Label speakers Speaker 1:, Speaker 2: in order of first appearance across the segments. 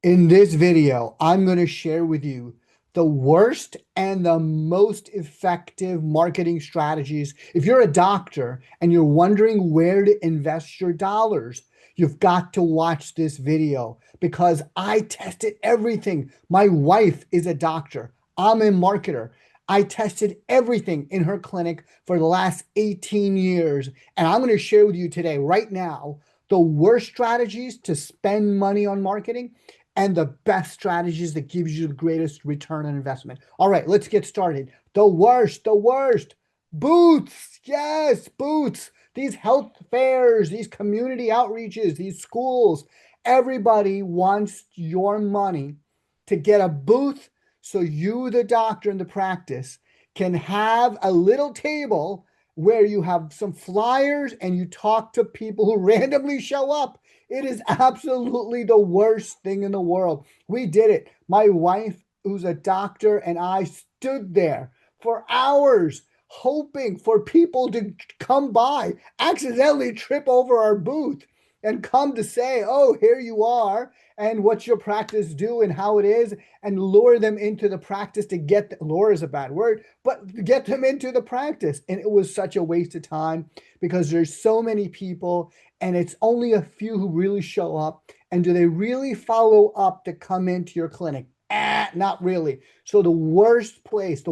Speaker 1: In this video, I'm going to share with you the worst and the most effective marketing strategies. If you're a doctor and you're wondering where to invest your dollars, you've got to watch this video because I tested everything. My wife is a doctor. I'm a marketer. I tested everything in her clinic for the last 18 years. And I'm going to share with you today, right now, the worst strategies to spend money on marketing and the best strategies that gives you the greatest return on investment. All right, let's get started. The worst. Booths. Yes, booths. These health fairs, these community outreaches, these schools. Everybody wants your money to get a booth so you, the doctor in the practice, can have a little table where you have some flyers and you talk to people who randomly show up. It is absolutely the worst thing in the world. We did it. My wife, who's a doctor, and I stood there for hours hoping for people to come by, accidentally trip over our booth and come to say, oh, here you are, and what's your practice do and how it is, and lure them into the practice to lure is a bad word, but get them into the practice. And it was such a waste of time because there's so many people and it's only a few who really show up. And do they really follow up to come into your clinic? Not really. So the worst place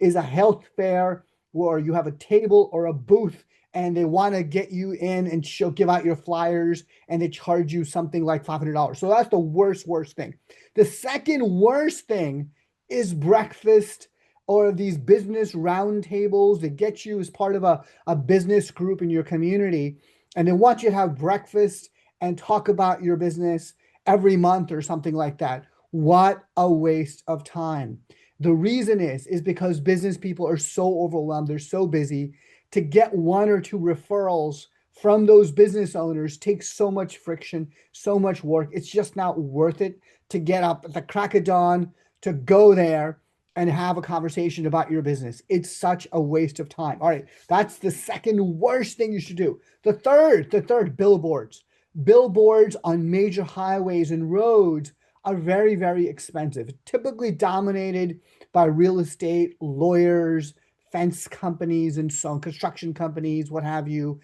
Speaker 1: is a health fair where you have a table or a booth and they want to get you in and give out your flyers and they charge you something like $500. So that's the worst thing. The second worst thing is breakfast or these business roundtables that get you as part of a business group in your community. And they want you to have breakfast and talk about your business every month or something like that. What a waste of time. The reason is because business people are so overwhelmed, they're so busy. To get one or two referrals from those business owners takes so much friction, so much work. It's just not worth it to get up at the crack of dawn to go there and have a conversation about your business. It's such a waste of time. All right, that's the second worst thing you should do. The third, billboards. Billboards on major highways and roads are very, very expensive, typically dominated by real estate, lawyers, fence companies, and so on, construction companies, what have you,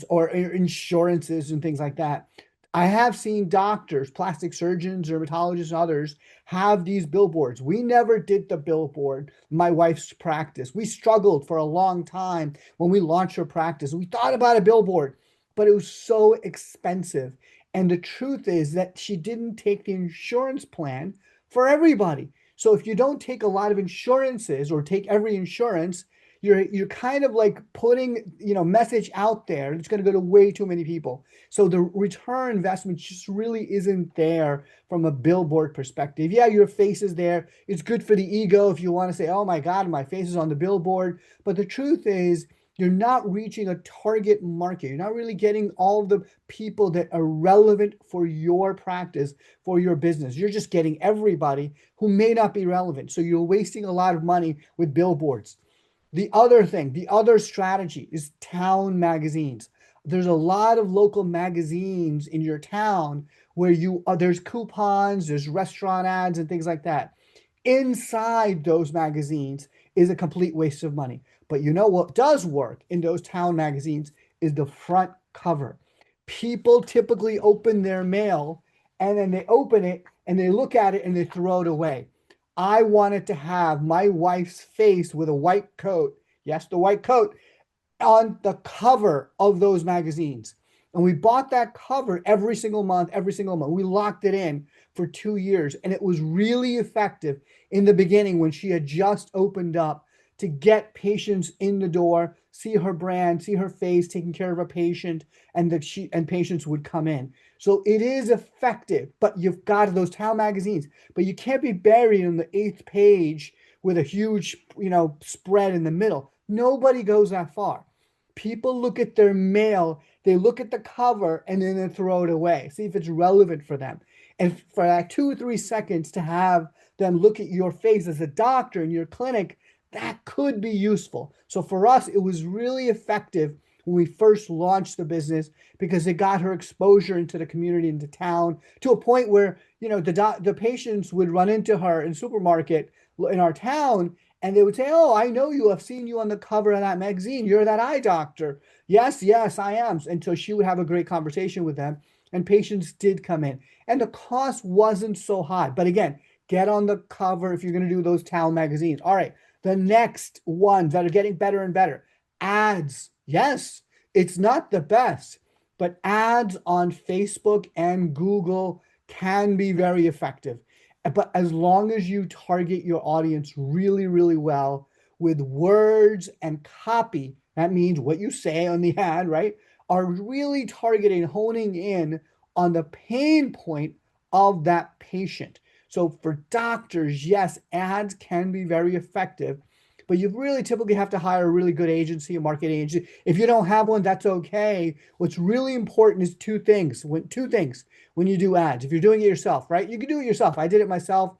Speaker 1: or insurances and things like that. I have seen doctors, plastic surgeons, dermatologists, and others have these billboards. We never did the billboard, my wife's practice. We struggled for a long time when we launched her practice. We thought about a billboard, but it was so expensive. And the truth is that she didn't take the insurance plan for everybody. So if you don't take a lot of insurances or take every insurance, you're kind of like putting, message out there. It's going to go to way too many people. So the return investment just really isn't there from a billboard perspective. Yeah, your face is there. It's good for the ego if you want to say, oh my God, my face is on the billboard. But the truth is, you're not reaching a target market. You're not really getting all the people that are relevant for your practice, for your business. You're just getting everybody who may not be relevant. So you're wasting a lot of money with billboards. The other strategy is town magazines. There's a lot of local magazines in your town where there's coupons, there's restaurant ads and things like that. Inside those magazines is a complete waste of money. But you know what does work in those town magazines is the front cover. People typically open their mail and then they open it and they look at it and they throw it away. I wanted to have my wife's face with a white coat, yes, the white coat, on the cover of those magazines. And we bought that cover every single month, every single month. We locked it in for 2 years. And it was really effective in the beginning when she had just opened up to get patients in the door, see her brand, see her face, taking care of a patient, and patients would come in. So it is effective, but you've got those town magazines, but you can't be buried on the 8th page with a huge, spread in the middle. Nobody goes that far. People look at their mail, they look at the cover, and then they throw it away. See if it's relevant for them. And for that 2 or 3 seconds to have them look at your face as a doctor in your clinic, that could be useful. So for us, it was really effective when we first launched the business because it got her exposure into the community, into town, to a point where the patients would run into her in supermarket in our town, and they would say, "Oh, I know you. I've seen you on the cover of that magazine. You're that eye doctor." Yes, yes, I am. And so she would have a great conversation with them, and patients did come in, and the cost wasn't so high. But again, get on the cover if you're going to do those town magazines. All right, the next ones that are getting better and better, ads. Yes, it's not the best, but ads on Facebook and Google can be very effective. But as long as you target your audience really, really well with words and copy, that means what you say on the ad, right? Are really targeting, honing in on the pain point of that patient. So for doctors, yes, ads can be very effective, but you really typically have to hire a really good agency, a marketing agency. If you don't have one, that's okay. What's really important is two things. When you do ads. If you're doing it yourself, right? You can do it yourself. I did it myself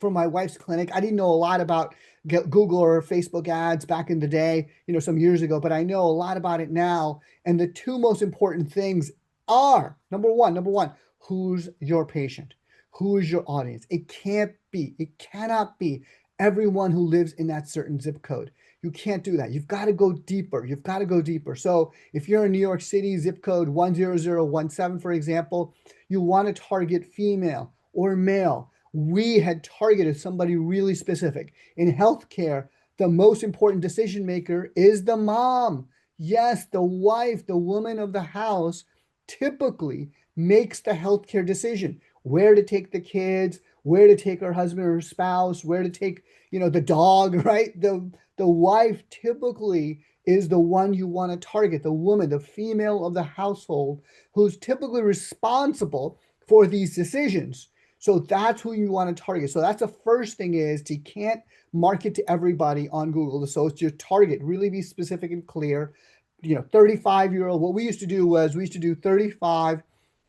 Speaker 1: for my wife's clinic. I didn't know a lot about Google or Facebook ads back in the day, some years ago, but I know a lot about it now. And the two most important things are number one, who's your patient? Who is your audience? It cannot be everyone who lives in that certain zip code. You can't do that. You've got to go deeper. You've got to go deeper. So if you're in New York City, zip code 10017, for example, you want to target female or male. We had targeted somebody really specific. In healthcare, the most important decision maker is the mom. Yes, the wife, the woman of the house typically makes the healthcare decision. Where to take the kids, where to take her husband or her spouse, where to take, the dog, right? The wife typically is the one you want to target, the woman, the female of the household, who's typically responsible for these decisions. So that's who you want to target. So that's the first thing is you can't market to everybody on Google. So it's your target. Really be specific and clear. 35-year-old. What we used to do was we used to do 35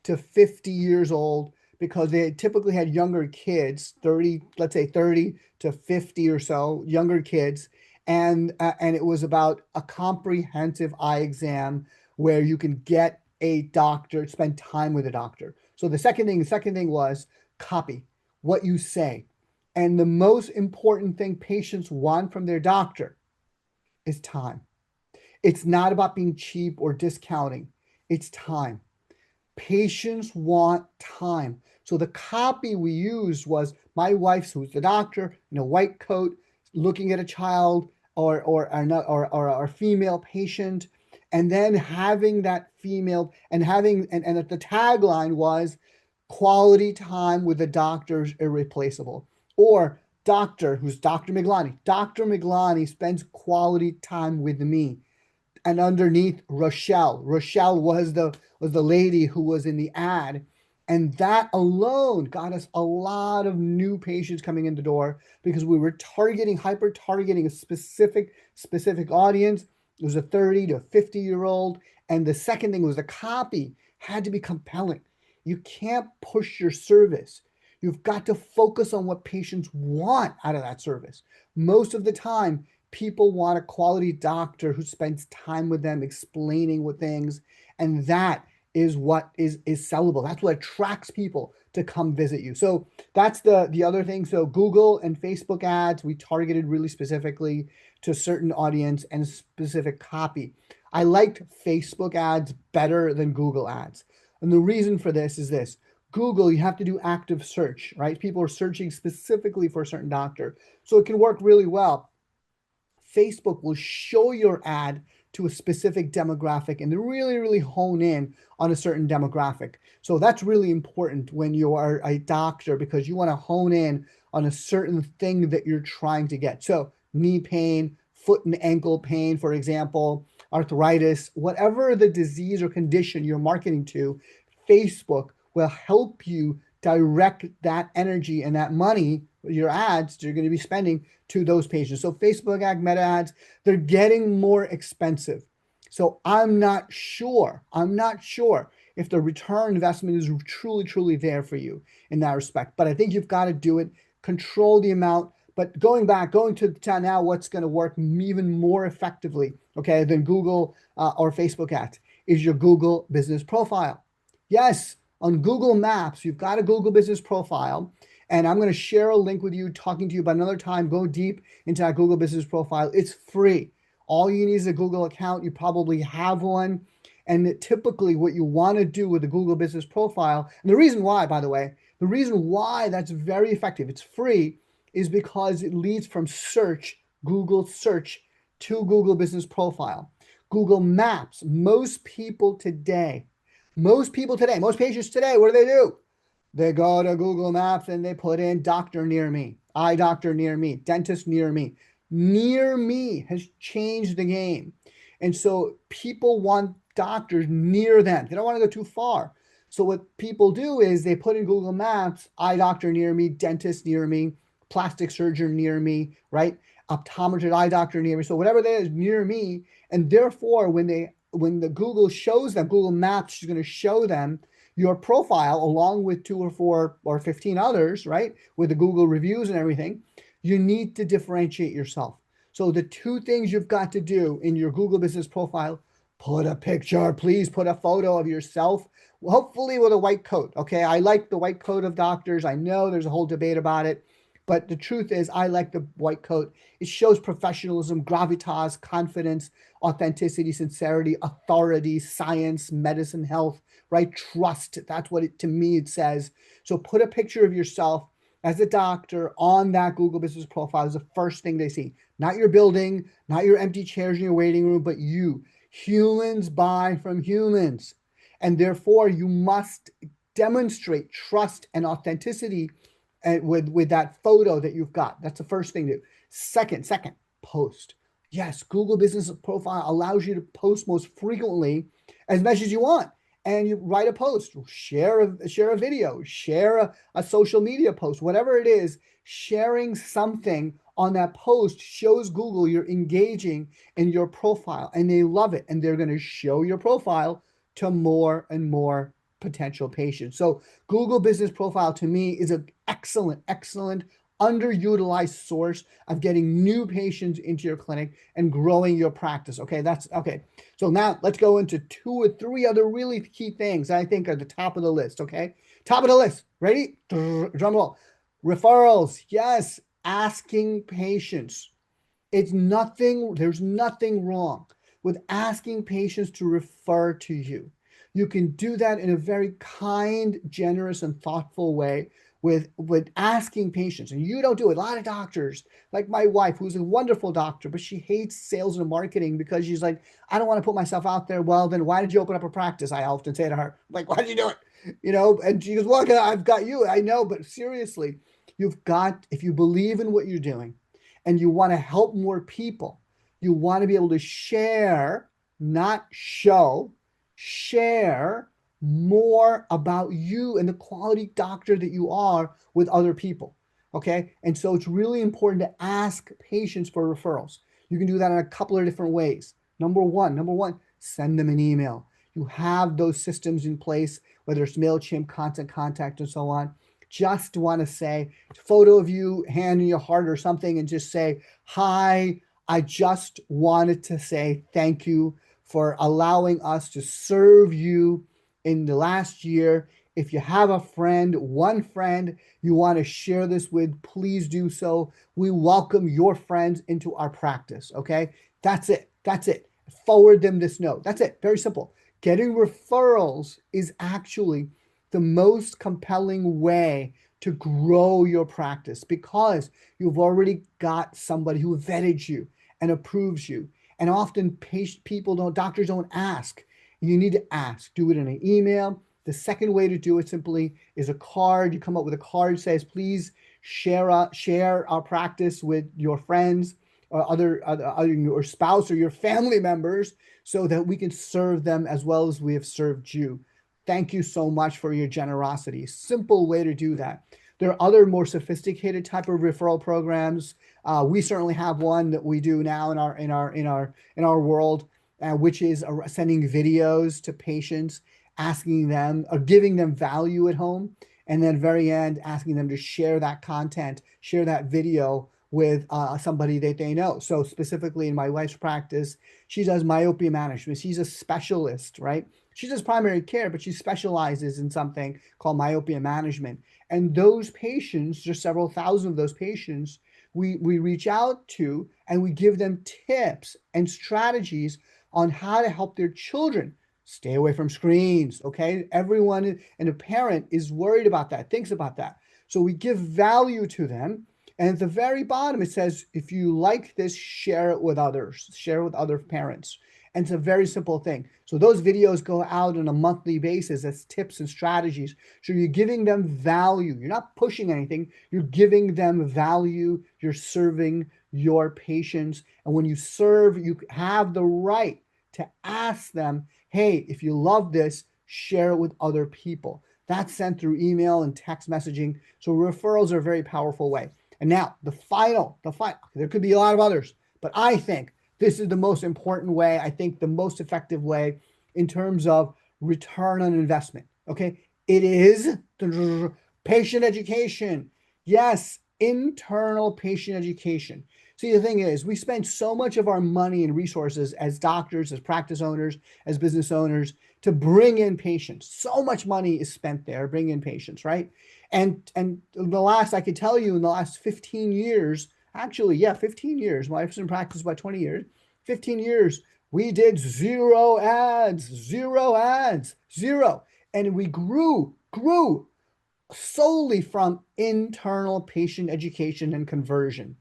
Speaker 1: to 50 years old because they typically had younger kids, 30, let's say 30 to 50 or so, younger kids. And it was about a comprehensive eye exam where you can get a doctor, spend time with a doctor. So the second thing was copy what you say. And the most important thing patients want from their doctor is time. It's not about being cheap or discounting. It's time. Patients want time. So the copy we used was my wife's, who's the doctor, in a white coat, looking at a child or a female patient, and then having that female and the tagline was quality time with the doctor's irreplaceable. Or doctor, who's Dr. Miglani. Dr. Miglani spends quality time with me. And underneath Rochelle. Rochelle was the lady who was in the ad. And that alone got us a lot of new patients coming in the door because we were hyper targeting a specific audience. It was a 30 to 50-year-old. And the second thing was the copy had to be compelling. You can't push your service. You've got to focus on what patients want out of that service. Most of the time, people want a quality doctor who spends time with them, explaining what things, and that is what is sellable. That's what attracts people to come visit you. So that's the other thing. So Google and Facebook ads, we targeted really specifically to a certain audience and specific copy. I liked Facebook ads better than Google ads. And the reason for this is this. Google, you have to do active search, right? People are searching specifically for a certain doctor. So it can work really well. Facebook will show your ad to a specific demographic and really, really hone in on a certain demographic. So that's really important when you are a doctor because you want to hone in on a certain thing that you're trying to get. So knee pain, foot and ankle pain, for example, arthritis, whatever the disease or condition you're marketing to, Facebook will help you direct that energy and that money, your ads you're going to be spending to those patients. So Facebook ad, meta ads, they're getting more expensive. So I'm not sure if the return investment is truly, truly there for you in that respect. But I think you've got to do it, control the amount. But going to now what's going to work even more effectively, okay, than Google or Facebook ads is your Google business profile. Yes, On Google Maps, you've got a Google Business Profile, and I'm going to share a link with you, talking to you about another time. Go deep into that Google Business Profile. It's free. All you need is a Google account. You probably have one. And typically what you want to do with the Google Business Profile, and the reason why, by the way, the reason why that's very effective, it's free, is because it leads from search, Google search, to Google Business Profile. Google Maps, most patients today, what do? They go to Google Maps and they put in doctor near me, eye doctor near me, dentist near me. Near me has changed the game. And so people want doctors near them. They don't want to go too far. So what people do is they put in Google Maps, eye doctor near me, dentist near me, plastic surgeon near me, right? Optometrist, eye doctor near me. So whatever that is near me. And therefore, when the Google shows them, Google Maps is going to show them your profile along with 2 or 4 or 15 others, right? With the Google reviews and everything. You need to differentiate yourself. So the 2 things you've got to do in your Google Business Profile: put a picture, please put a photo of yourself, hopefully with a white coat. Okay. I like the white coat of doctors. I know there's a whole debate about it, but the truth is I like the white coat. It shows professionalism, gravitas, confidence, authenticity, sincerity, authority, science, medicine, health, right? Trust. That's what to me it says. So put a picture of yourself as a doctor on that Google Business Profile is the first thing they see. Not your building, not your empty chairs in your waiting room, but you. Humans buy from humans. And therefore, you must demonstrate trust and authenticity with that photo that you've got. That's the first thing to do. Second, post. Yes, Google Business Profile allows you to post most frequently as much as you want. And you write a post, share a video, share a social media post, whatever it is. Sharing something on that post shows Google you're engaging in your profile, and they love it. And they're going to show your profile to more and more potential patients. So Google Business Profile to me is an excellent underutilized source of getting new patients into your clinic and growing your practice. Okay, that's okay. So now let's go into 2 or 3 other really key things I think are the top of the list. Okay, top of the list. Ready? Drum roll. Referrals. Yes, asking patients. There's nothing wrong with asking patients to refer to you. You can do that in a very kind, generous, and thoughtful way with asking patients. And you don't do it. A lot of doctors, like my wife, who's a wonderful doctor, but she hates sales and marketing because she's like, I don't want to put myself out there. Well, then why did you open up a practice? I often say to her, like, why did you do it? And she goes, well, I've got you. I know, but seriously, if you believe in what you're doing and you want to help more people, you want to be able to share, not show, share more about you and the quality doctor that you are with other people. Okay. And so it's really important to ask patients for referrals. You can do that in a couple of different ways. Number one, send them an email. You have those systems in place, whether it's MailChimp, Constant Contact, and so on. Just want to say, photo of you, hand in your heart or something, and just say, hi, I just wanted to say thank you for allowing us to serve you in the last year. If you have one friend you want to share this with, please do so. We welcome your friends into our practice. Okay. That's it. Forward them this note. That's it. Very simple. Getting referrals is actually the most compelling way to grow your practice because you've already got somebody who vetted you and approves you. And often doctors don't ask. You need to ask. Do it in an email. The second way to do it simply is a card. You come up with a card that says, please share our practice with your friends or other your spouse or your family members so that we can serve them as well as we have served you. Thank you so much for your generosity. Simple way to do that. There are other more sophisticated type of referral programs. We certainly have one that we do now in our world, which is sending videos to patients, asking them or giving them value at home, and then very end asking them to share that content, share that video with somebody that they know. So specifically in my wife's practice, she does myopia management. She's a specialist, right? She does primary care, but she specializes in something called myopia management. And those patients, just several thousand of those patients, we reach out to and we give them tips and strategies on how to help their children stay away from screens. Okay. Everyone and a parent is worried about that, thinks about that. So we give value to them. And at the very bottom, it says, if you like this, share it with others, share it with other parents. And it's a very simple thing. So those videos go out on a monthly basis as tips and strategies. So you're giving them value. You're not pushing anything. You're giving them value. You're serving your patients. And when you serve, you have the right to ask them, hey, if you love this, share it with other people. That's sent through email and text messaging. So referrals are a very powerful way. And now the final, there could be a lot of others, but I think this is the most important way. I think the most effective way in terms of return on investment. Okay. It is patient education. Yes. Internal patient education. See, the thing is, we spend so much of our money and resources as doctors, as practice owners, as business owners to bring in patients. So much money is spent there, bringing in patients, right? And the last, I could tell you in the last 15 years, actually, yeah, 15 years. My in practice about 20 years, 15 years, we did zero ads, zero. And we grew solely from internal patient education and conversion.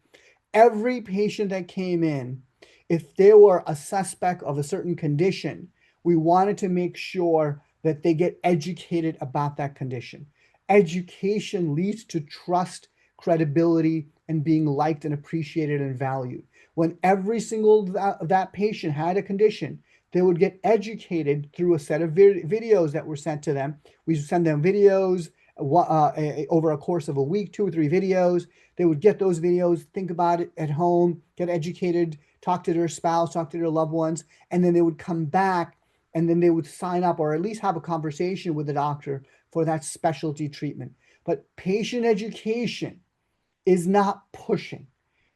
Speaker 1: Every patient that came in, if they were a suspect of a certain condition, we wanted to make sure that they get educated about that condition. Education leads to trust, credibility, and being liked and appreciated and valued. When every single that patient had a condition, they would get educated through a set of videos that were sent to them. We send them videos over a course of a week, 2 or 3 videos. They would get those videos, think about it at home, get educated, talk to their spouse, talk to their loved ones, and then they would come back and then they would sign up or at least have a conversation with the doctor for that specialty treatment. But patient education is not pushing.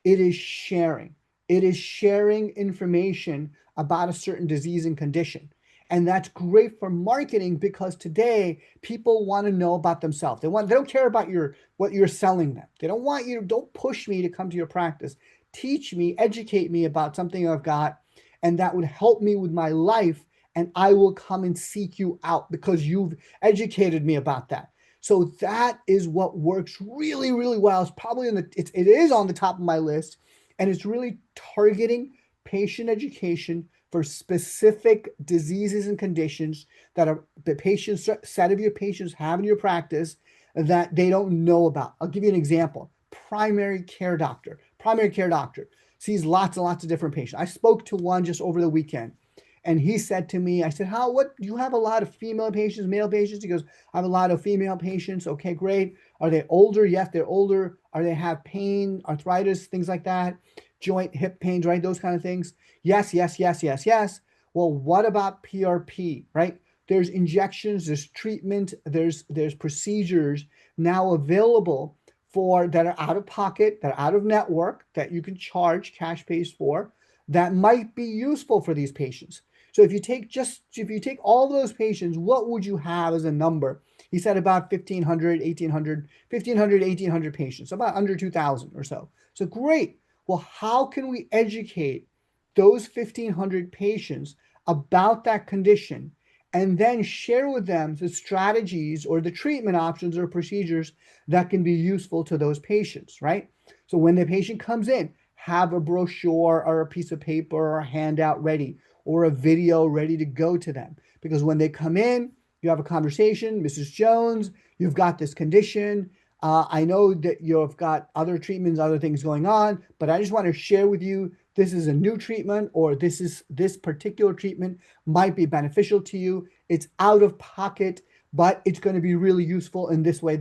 Speaker 1: It is sharing. It is sharing information about a certain disease and condition. And that's great for marketing because today people want to know about themselves. They don't care about what you're selling them. They don't push me to come to your practice. Teach me, educate me about something I've got, and that would help me with my life. And I will come and seek you out because you've educated me about that. So that is what works really, really well. It's probably it is on the top of my list, and it's really targeting patient education for specific diseases and conditions that are the patients, set of your patients have in your practice that they don't know about. I'll give you an example. Primary care doctor sees lots and lots of different patients. I spoke to one just over the weekend. And he said to me, I said, what, you have a lot of female patients, male patients? He goes, I have a lot of female patients. Okay, great. Are they older? Yes, they're older. Are they have pain, arthritis, things like that? Joint, hip pains, right? Those kind of things. Yes. Well, what about PRP, right? There's injections, there's treatment, there's procedures now available that are out of pocket, that are out of network, that you can charge cash pays for, that might be useful for these patients. So if you take all those patients, what would you have as a number? He said about 1,800 patients, about under 2,000 or so. So great. Well, how can we educate those 1,500 patients about that condition and then share with them the strategies or the treatment options or procedures that can be useful to those patients, right? So when the patient comes in, have a brochure or a piece of paper or a handout ready or a video ready to go to them. Because when they come in, you have a conversation, Mrs. Jones, you've got this condition. I know that you've got other treatments, other things going on, but I just want to share with you, this is a new treatment or this particular treatment might be beneficial to you. It's out of pocket, but it's going to be really useful in this way.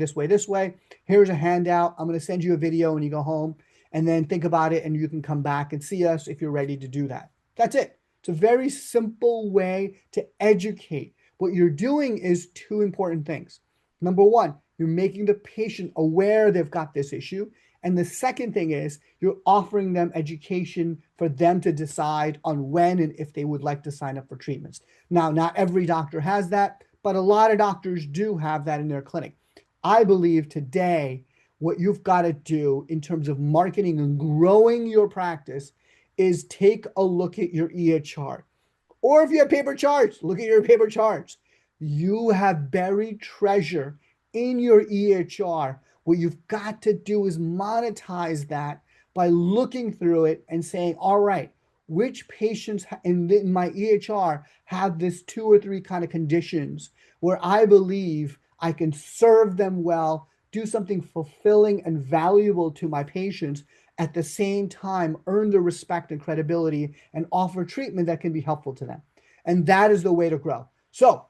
Speaker 1: Here's a handout. I'm going to send you a video when you go home. And then think about it and you can come back and see us if you're ready to do that. That's it. It's a very simple way to educate. What you're doing is 2 important things. Number 1, You're making the patient aware they've got this issue. And the second thing is you're offering them education for them to decide on when and if they would like to sign up for treatments. Now, not every doctor has that, but a lot of doctors do have that in their clinic. I believe today what you've got to do in terms of marketing and growing your practice is take a look at your EHR. Or if you have paper charts, look at your paper charts. You have buried treasure in your EHR. What you've got to do is monetize that by looking through it and saying, all right, which patients in my EHR have this 2 or 3 kind of conditions where I believe I can serve them well, do something fulfilling and valuable to my patients, at the same time earn the respect and credibility and offer treatment that can be helpful to them. And that is the way to grow. So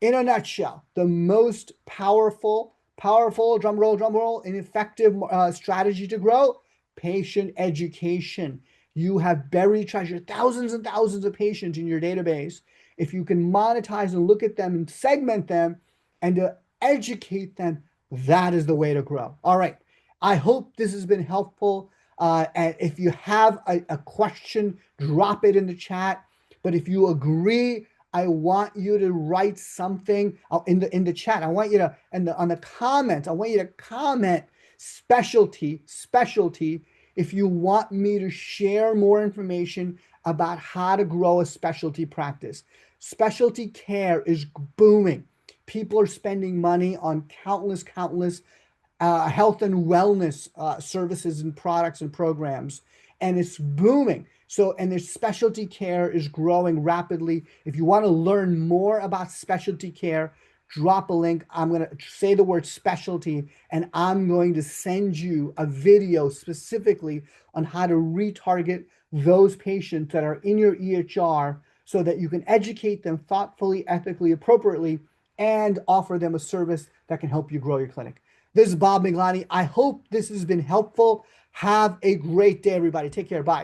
Speaker 1: in a nutshell, the most powerful, drum roll, and effective strategy to grow, patient education. You have buried treasure, thousands and thousands of patients in your database. If you can monetize and look at them and segment them and to educate them, that is the way to grow. All right. I hope this has been helpful. And if you have a question, drop it in the chat. But if you agree, I want you to write something in the chat. I want you to, on the comments, I want you to comment specialty if you want me to share more information about how to grow a specialty practice. Specialty care is booming. People are spending money on countless health and wellness services and products and programs, and it's booming. So, and their specialty care is growing rapidly. If you want to learn more about specialty care, drop a link. I'm going to say the word specialty, and I'm going to send you a video specifically on how to retarget those patients that are in your EHR so that you can educate them thoughtfully, ethically, appropriately, and offer them a service that can help you grow your clinic. This is Bob Miglani. I hope this has been helpful. Have a great day, everybody. Take care. Bye.